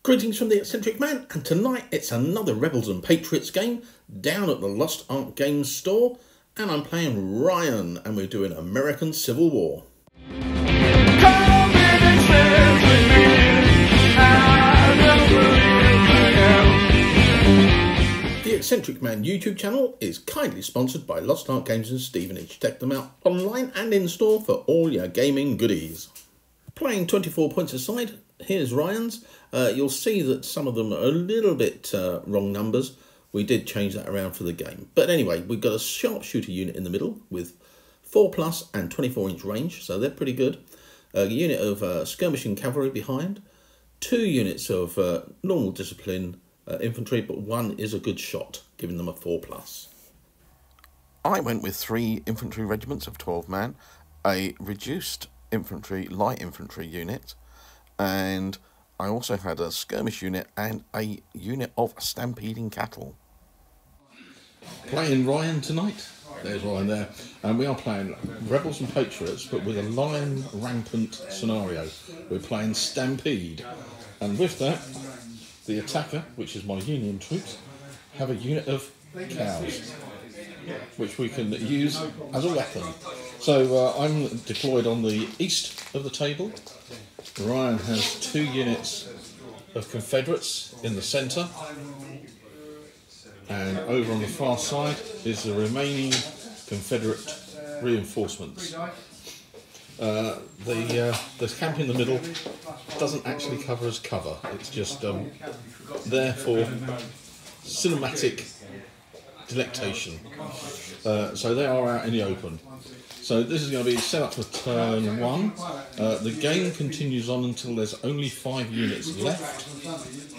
Greetings from the Eccentric Man, and tonight it's another Rebels and Patriots game down at the Lost Ark Games store, and I'm playing Ryan, and we're doing American Civil War. The Eccentric Man YouTube channel is kindly sponsored by Lost Ark Games and Stevenage. Check them out online and in store for all your gaming goodies. Playing 24 points aside, here's Ryan's. You'll see that some of them are a little bit wrong numbers. We did change that around for the game. But anyway, we've got a sharpshooter unit in the middle with 4+ and 24-inch range, so they're pretty good. A unit of skirmishing cavalry behind. 2 units of normal discipline infantry, but 1 is a good shot, giving them a 4+. I went with 3 infantry regiments of 12 man, a reduced light infantry unit, and I also had a skirmish unit and a unit of stampeding cattle. Playing Ryan tonight. There's Ryan there, and we are playing Rebels and Patriots, but with a lion rampant scenario. We're playing Stampede, and with that, the attacker, which is my Union troops, have a unit of cows, which we can use as a weapon. So I'm deployed on the east of the table. Ryan has 2 units of Confederates in the centre, and over on the far side is the remaining Confederate reinforcements. The camp in the middle doesn't actually cover as cover, it's just there for cinematic delectation. So they are out in the open. So this is going to be set up for turn 1. The game continues on until there's only 5 units left,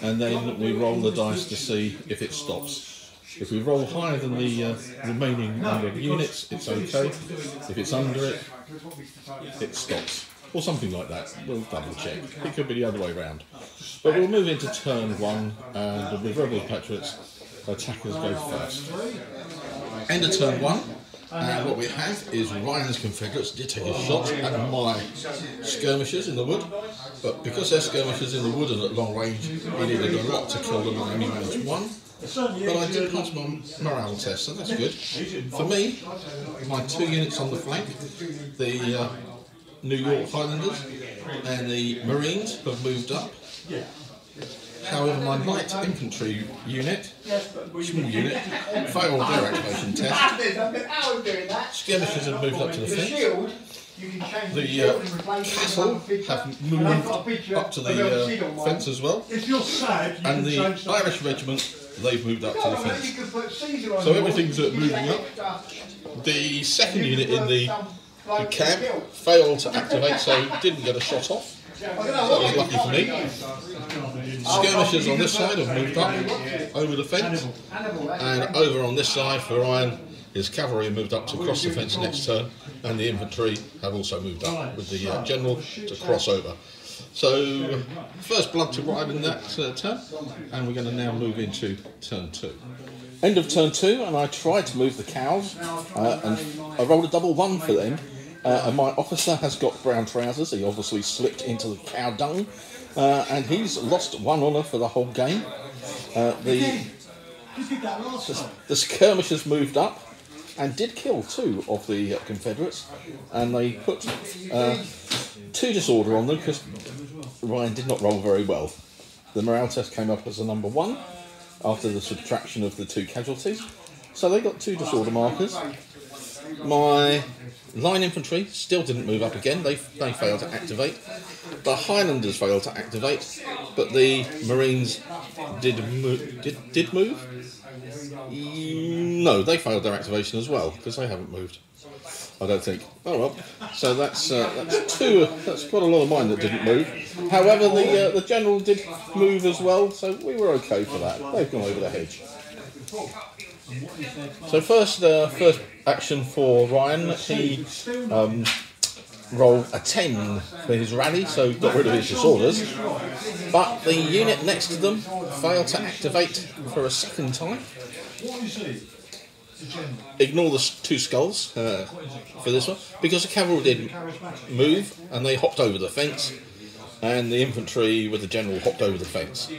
and then we roll the dice to see if it stops. If we roll higher than the remaining number of units, it's okay. If it's under it, it stops. Or something like that. We'll double check. It could be the other way around. But we'll move into turn 1, and with Rebel Patriots, attackers go first. End of turn 1. And what we have is Ryan's Confederates did take a shot at my skirmishers in the wood, but because they're skirmishers in the wood and at long range, he needed a lot to kill them on enemy range 1. But I did pass my morale test, so that's good. For me, my 2 units on the flank, the New York Highlanders and the Marines have moved up. However, my light infantry unit, small unit, failed their activation test. Skirmishers have moved up to the fence. The cattle have moved up to the fence as well. And the Irish regiment, they've moved up to the fence. So everything's moving up. The second unit in the camp failed to activate, so didn't get a shot off. So that was lucky for me. Skirmishers on this side have moved up over the fence, and over on this side for Ryan, his cavalry moved up to cross the fence next turn, and the infantry have also moved up with the general to cross over. So first blood to Ryan in that turn, and we're going to now move into turn 2. End of turn 2, and I tried to move the cows, and I rolled a double 1 for them. And my officer has got brown trousers. He obviously slipped into the cow dung, and he's lost 1 honour for the whole game. The skirmishers moved up and did kill 2 of the Confederates, and they put 2 disorder on them because Ryan did not roll very well. The morale test came up as a number 1 after the subtraction of the 2 casualties, so they got 2 disorder markers. My line infantry still didn't move up again. They failed to activate. The Highlanders failed to activate, but the Marines did move. No, they failed their activation as well because they haven't moved, I don't think. Oh well. So that's 2. That's quite a lot of mine that didn't move. However, the general did move as well, so we were okay for that. They've gone over the hedge. So first action for Ryan, he rolled a 10 for his rally, so got rid of his disorders. But the unit next to them failed to activate for a second time. Ignore the 2 skulls for this one, because the cavalry did move and they hopped over the fence. and the infantry with the general hopped over the fence.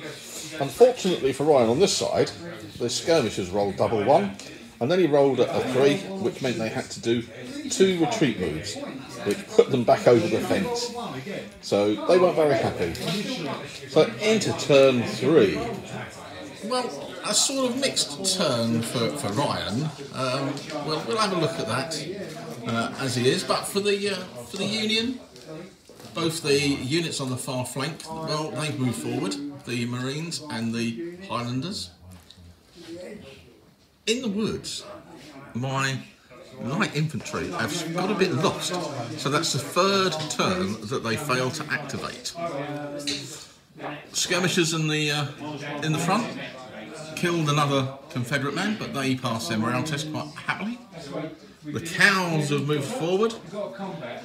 Unfortunately for Ryan on this side, the skirmishers rolled double one, and then he rolled a 3, which meant they had to do 2 retreat moves, which put them back over the fence. So they weren't very happy. So into turn 3. Well, a sort of mixed turn for Ryan. We'll have a look at that as he is. But for the Union, both the units on the far flank, well, they've moved forward. The Marines and the Highlanders. In the woods, my light infantry have got a bit lost, so that's the 3rd turn that they fail to activate. Skirmishers in the front killed another Confederate man, but they passed their morale test quite happily. The cows have moved forward,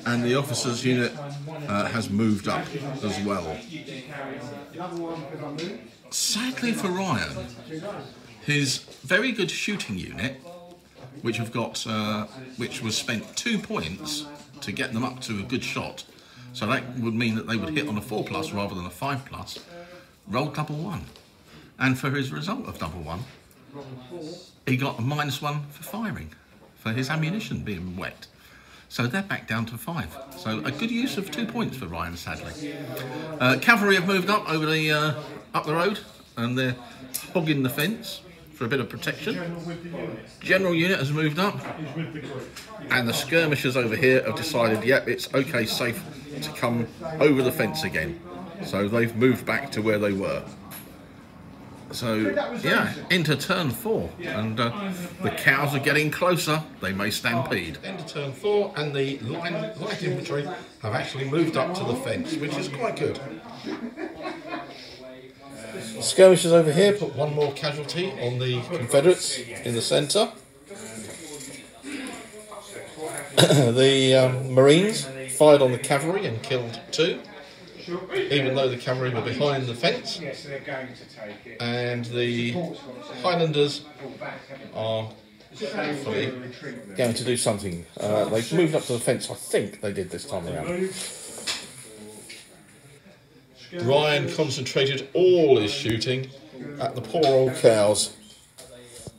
and the officers' unit has moved up as well. Sadly for Ryan, his very good shooting unit, which was spent 2 points to get them up to a good shot, so that would mean that they would hit on a 4+ rather than a 5+, rolled double 1. And for his result of double 1, he got a -1 for firing, for his ammunition being wet. So they're back down to 5. So a good use of 2 points for Ryan, sadly. Cavalry have moved up over up the road, and they're hogging the fence for a bit of protection. General unit has moved up, and the skirmishers over here have decided, yep, it's okay, safe to come over the fence again. So they've moved back to where they were. So yeah, into turn 4, and the cows are getting closer. They may stampede. Into turn 4, and the light infantry have actually moved up to the fence, which is quite good. Skirmishers over here put 1 more casualty on the Confederates in the centre. The Marines fired on the cavalry and killed 2, even though the cavalry were behind the fence. And the Highlanders are hopefully going to do something. They've moved up to the fence, I think they did this time around. Ryan concentrated all his shooting at the poor old cows,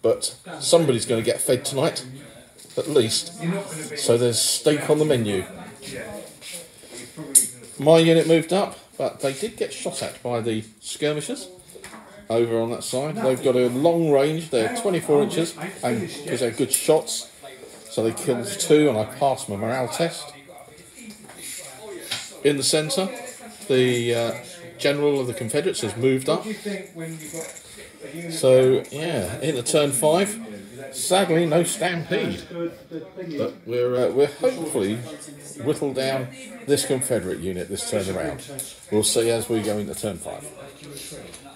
but somebody's going to get fed tonight, at least, so there's steak on the menu. My unit moved up, but they did get shot at by the skirmishers over on that side. They've got a long range, they're 24 inches, and because they're good shots, so they killed 2, and I passed my morale test. In the centre, the general of the Confederates has moved up. So yeah, into turn 5. Sadly, no stampede, but we're hopefully whittled down this Confederate unit this turn around. We'll see as we go into turn 5.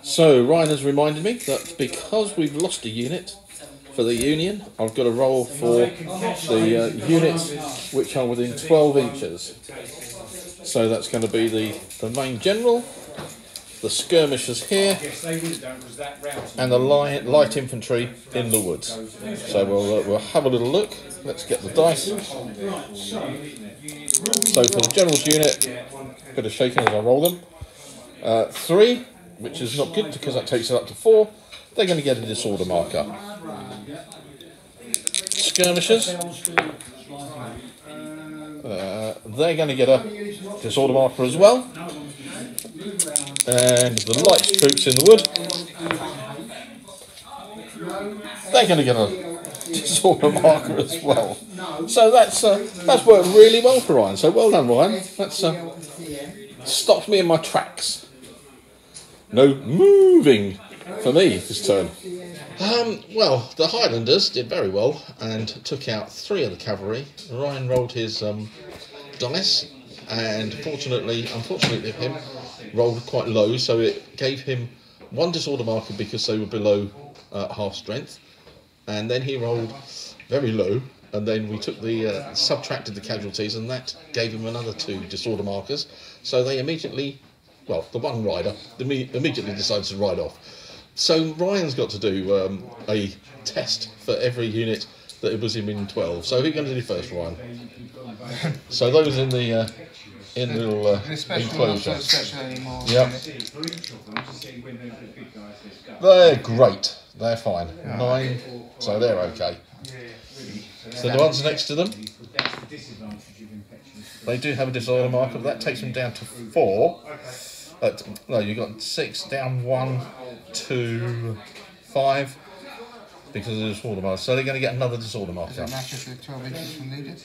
So Ryan has reminded me that because we've lost a unit for the Union, I've got to roll for the units which are within 12 inches. So that's going to be the main general, the skirmishers here, and the light infantry in the woods. So we'll have a little look. Let's get the dice. So for the general's unit, a bit of shaking as I roll them. 3, which is not good because that takes it up to 4. They're going to get a disorder marker. Skirmishers, they're going to get a disorder marker as well. And the light troops in the wood, they're going to get a disorder marker as well. So that's worked really well for Ryan. So well done, Ryan. That's stopped me in my tracks. No moving for me this turn. Well, the Highlanders did very well and took out 3 of the cavalry. Ryan rolled his dice, and unfortunately for him, rolled quite low, so it gave him 1 disorder marker because they were below half strength, and then he rolled very low, and then we took subtracted the casualties, and that gave him another 2 disorder markers. So they immediately, well, the one rider immediately decides to ride off. So Ryan's got to do a test for every unit that it was in 12. So who's going to do first, Ryan? So those in the in the little enclosure. Yep. They're great. They're fine. 9, so they're okay. So the ones next to them, they do have a disorder marker, but that takes them down to 4. No, you've got 6, down 1, 2, 5, because of the disorder marker. So they're going to get another disorder marker. Does it matter if they're 12 inches from needed?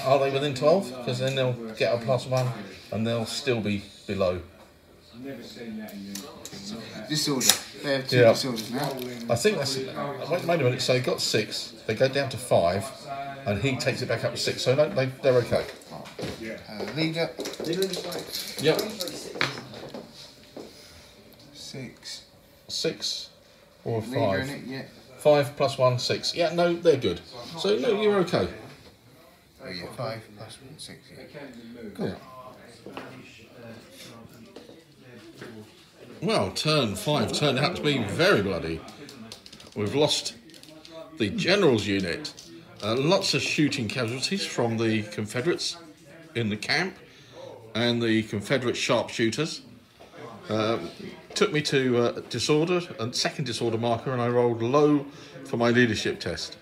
Are they within 12? Because then they'll get a +1 and they'll still be below. Disorder. They have 2 disorders now. I think that's. Wait a minute. So they got 6. They go down to 5, and he takes it back up to 6. So no, they're okay. Leader. Yep. 6. 6 or 5. Leader in it, yeah. 5 + 1, 6. Yeah, no, they're good. So no, you're okay. Oh yeah, 5 + 1, 6. Yeah. Cool. Well, turn 5 turned out to be very bloody. We've lost the General's unit. Lots of shooting casualties from the Confederates in the camp and the Confederate sharpshooters. Took me to disorder and second disorder marker, and I rolled low for my leadership test,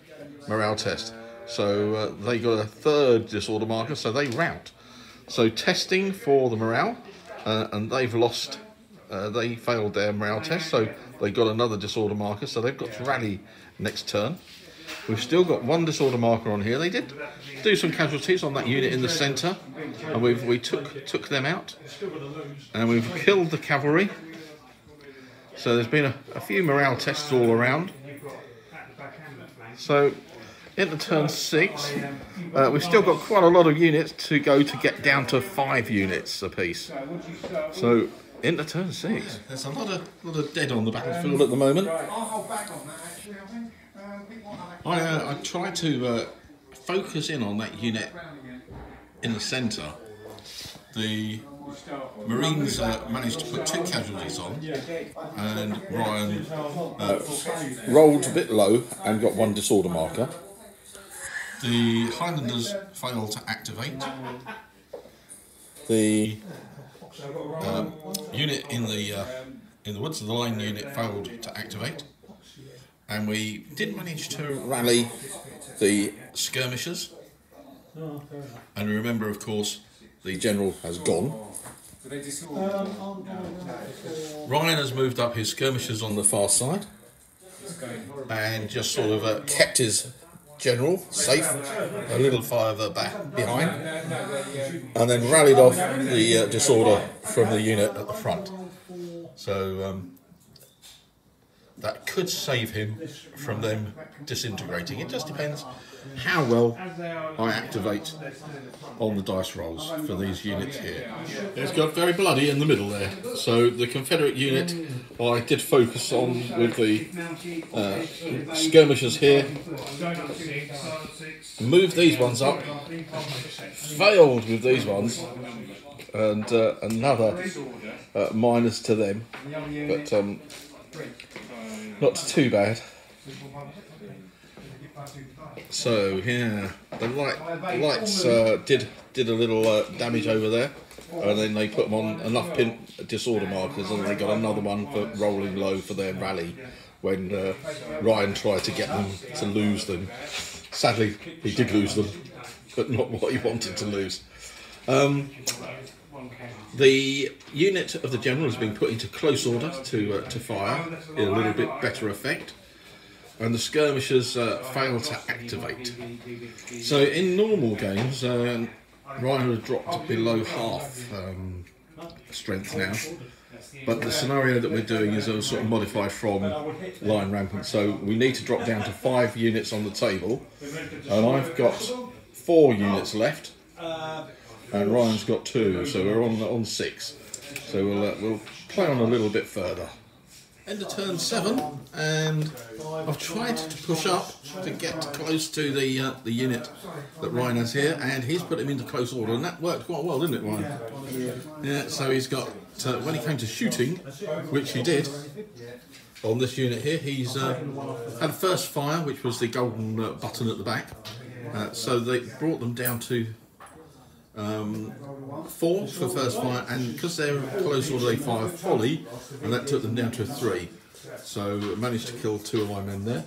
morale test. So they got a 3rd disorder marker, so they rout. So testing for the morale, and they've lost. They failed their morale test, so they got another disorder marker, so they've got to rally next turn. We've still got 1 disorder marker on here. They did do some casualties on that unit in the centre, and we took them out, and we've killed the cavalry. So there's been a few morale tests all around. So into turn 6, we've still got quite a lot of units to go to get down to 5 units apiece. So into turn 6, there's a lot of dead on the battlefield at the moment. I tried to focus in on that unit in the centre. The Marines managed to put 2 casualties on, and Ryan rolled a bit low and got 1 disorder marker. The Highlanders failed to activate. The unit in the woods of the line unit failed to activate, and we did manage to rally the skirmishers. And remember, of course, the General has gone. Ryan has moved up his skirmishers on the far side and just sort of kept his General safe a little further back behind, and then rallied off the disorder from the unit at the front. So that could save him from them disintegrating. It just depends how well I activate on the dice rolls for these units here. It's got very bloody in the middle there. So the Confederate unit I did focus on with the skirmishers here. Moved these ones up. Failed with these ones. And another minus to them. But not too bad. So yeah, the lights did a little damage over there, and then they put them on enough disorder markers, and they got another one for rolling low for their rally when Ryan tried to get them to lose them. Sadly, he did lose them, but not what he wanted to lose. The unit of the General has been put into close order to fire in a little bit better effect, and the skirmishers failed to activate. So in normal games, Ryan has dropped below half strength now, but the scenario that we're doing is a sort of modified from line rampant, so we need to drop down to 5 units on the table, and I've got 4 units left. And Ryan's got 2, so we're on 6. So we'll play on a little bit further. End of turn 7, and I've tried to push up to get close to the unit that Ryan has here, and he's put him into close order, and that worked quite well, didn't it, Ryan? Yeah. So he's got when he came to shooting, which he did on this unit here, he's had first fire, which was the golden button at the back. So they brought them down to 4 for first fire, and because they're close order, they fire volley, and that took them down to a 3. So managed to kill 2 of my men there.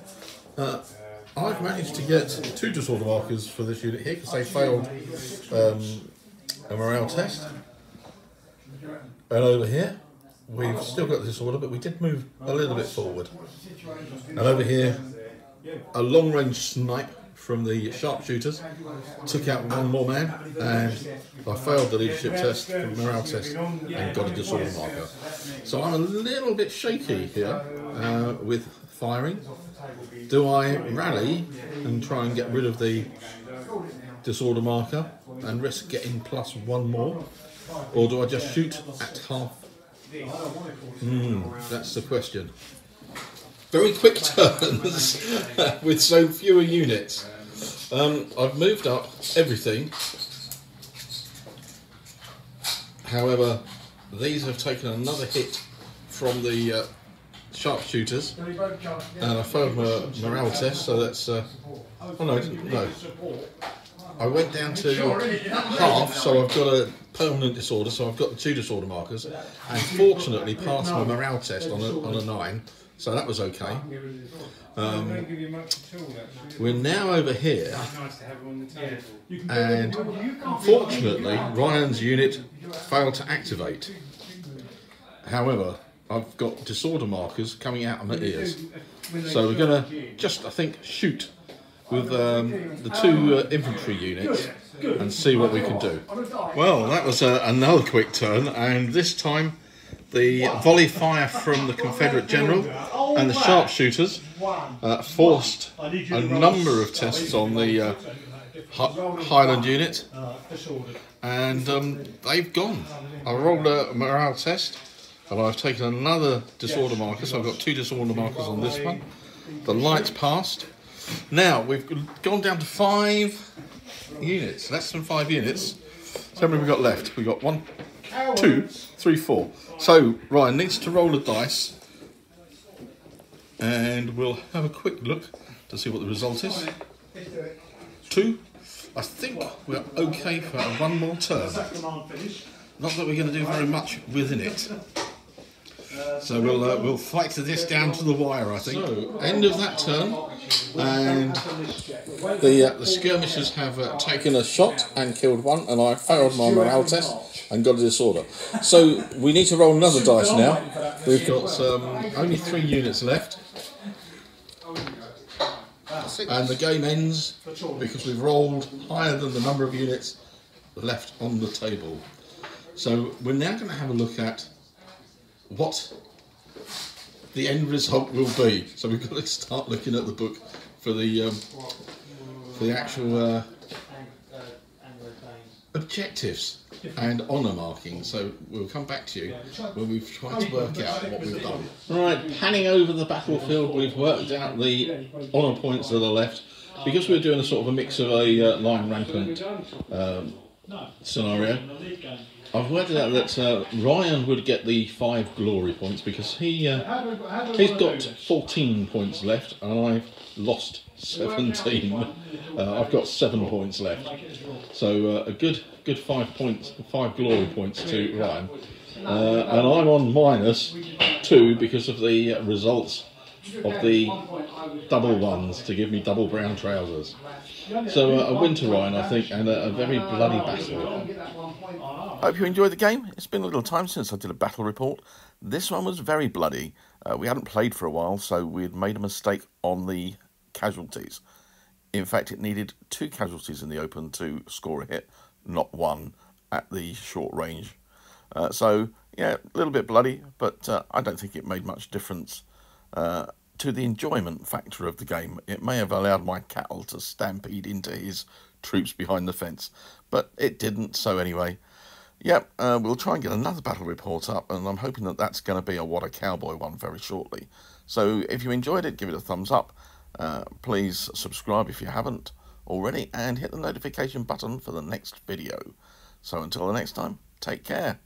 I've managed to get 2 disorder markers for this unit here because they failed a morale test. And over here, we've still got the disorder, but we did move a little bit forward. And over here, a long-range snipe from the sharpshooters took out 1 more man, and I failed the leadership test, the morale test, and got a disorder marker. So I'm a little bit shaky here with firing. Do I rally and try and get rid of the disorder marker and risk getting +1 more, or do I just shoot at half? That's the question. Very quick turns with so fewer units. I've moved up everything. However, these have taken another hit from the sharpshooters, and I failed my morale test, so that's oh no, I didn't. No, I went down to half, so I've got a permanent disorder, so I've got the 2 disorder markers, and fortunately passed my morale test on a 9, so that was okay. We're now over here, and fortunately Ryan's unit failed to activate. However, I've got disorder markers coming out of my ears, so we're going to just, I think, shoot with the 2 infantry units and see what we can do. Well, that was another quick turn, and this time the volley fire from the Confederate general and the sharpshooters forced a number of tests on the Highland unit, and they've gone. I rolled a morale test, and I've taken another disorder marker, so I've got 2 disorder markers on this one. The lights passed. Now we've gone down to 5 units, less than 5 units. So how many have we got left? We've got 1, 2, 3, 4. So Ryan needs to roll a dice, and we'll have a quick look to see what the result is. 2. I think we're okay for 1 more turn. Not that we're going to do very much within it. So we'll fight this down to the wire, I think. So, end of that turn, and the skirmishers have taken a shot and killed 1, and I failed my morale test and got a disorder. So we need to roll another dice now. We've got only 3 units left, and the game ends because we've rolled higher than the number of units left on the table. So we're now going to have a look at what the end result will be. So we've got to start looking at the book for the actual objectives and honour marking. So we'll come back to you when we've tried to work out what we've done. Right, panning over the battlefield, we've worked out the honour points that are left. Because we're doing a sort of a mix of a line rampant scenario, I've worked out that Ryan would get the 5 glory points because he's got 14 points left, and I've lost 17. I've got 7 points left, so a good 5 glory points to Ryan, and I'm on -2 because of the results of the double ones to give me double brown trousers. So a win to Ryan, I think, and a very bloody battle. I hope you enjoyed the game. It's been a little time since I did a battle report. This one was very bloody. We hadn't played for a while, so we'd made a mistake on the casualties. In fact, it needed 2 casualties in the open to score a hit, not 1 at the short range. So, yeah, a little bit bloody, but I don't think it made much difference to the enjoyment factor of the game. It may have allowed my cattle to stampede into his troops behind the fence, but it didn't, so anyway. Yep, we'll try and get another battle report up, and I'm hoping that that's going to be a What a Cowboy one very shortly. So if you enjoyed it, give it a thumbs up. Please subscribe if you haven't already, and hit the notification button for the next video. So until the next time, take care.